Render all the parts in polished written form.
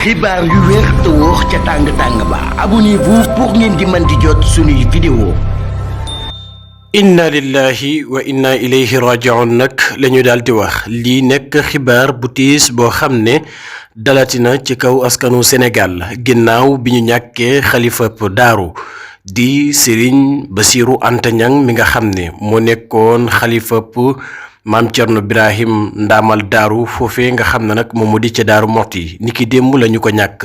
xibaar yu wér te wóor ca tàng-tàng ba abonnez-vous pour ngeen di mën di jot suñuy vidéo. inna lillahi wa inna ilayhi raji'un nag lañu daal di wax lii nekk xibaar bu tiis boo xam ne dalatina ci kaw askanu Sénégal ginnaaw bi ñu ñàkkee xalifab daaru di Serigne Bassirou Anta Niang mi nga xam ne moo nekkoon xalifab maam Thierno Birahim ndaamal daaru foofee nga xam ne nag moom moo di ca daaru Moxti niki démb la ñu ko ñàkk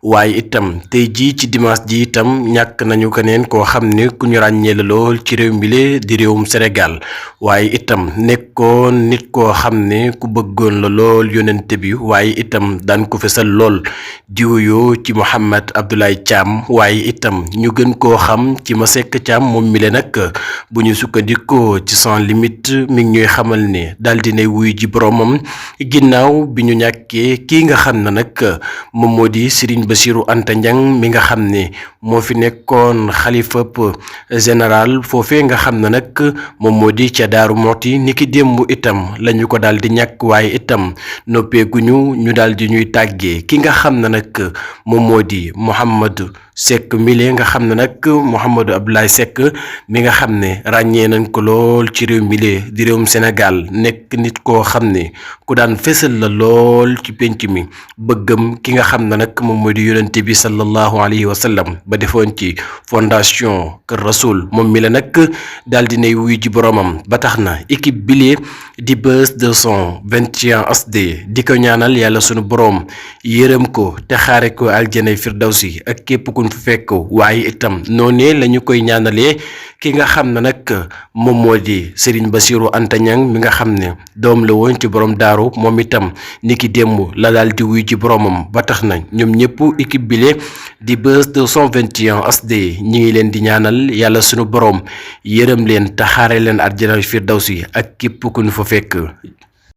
waaye itam tey jii ci dimanche ji itam ñàkk nañu keneen koo xam ne ku ñu ràññee la lool ci réew mi di réewum Sénégal waaye itam nekkoon nit koo xam ne ku bëggoon la lool yonente bi waaye itam daan ko fesal lool diwuyoo ci Mouhamed Abdoulaye Thiam waaye itam ñu gën koo xam ci Masseck Thiam moom mi le nag bu ñu sukkandikoo ci Sans Limites mi ngi ñuy xamal ne daal dinay wuy ji boromam ginnaaw bi ñu ñàkkee kii nga xam ne nag moom moo di Serigne Bassirou Anta Niang mi nga xam ne moo fi nekkoon xalifab général foofee nga xam ne nag moom moo di ca Daaru Moxti niki démb itam lañu ko daal di ñàkk waaye itam noppeeguñu ñu daal di ñuy tàggee ki nga xam ne nag moom moo di Mouhamadou Seck mile nga xam ne nag Mouhamadou Abdoulaye Seck mi nga xam ne ràññee nañ ko lool ci réew mile di réewum Sénégal nekk nit koo xam ne ku daan fésal la lool ci pénc mi bëggam ki nga xam ne nag moom moo di yonente bi sallallahu alayhi wa sallam ba defoon ci fondation Kër Rasoul moom mi la nag daal dinay wuy ji boromam ba tax na équipe bile di Buzz 221 HD di ko ñaanal yàlla sunu borom yërëm ko te xaare ko aljana firdawsi ak képp ku fi fekk waaye itam noonee la ñu koy ñaanalee ki nga xam ne nag moom moo di Serigne Bassirou Anta Niang mi nga xam ne doom la woon ci borom daaru moom itam niki démb la daal di wuy ci boromam ba tax na ñoom ñëpp équipe bile di Buzz 221 HD ñi ngi leen di ñaanal yàlla sunu borom yërëm leen te xaare leen aljana firdawsi ak képp ku ñu fa fekk.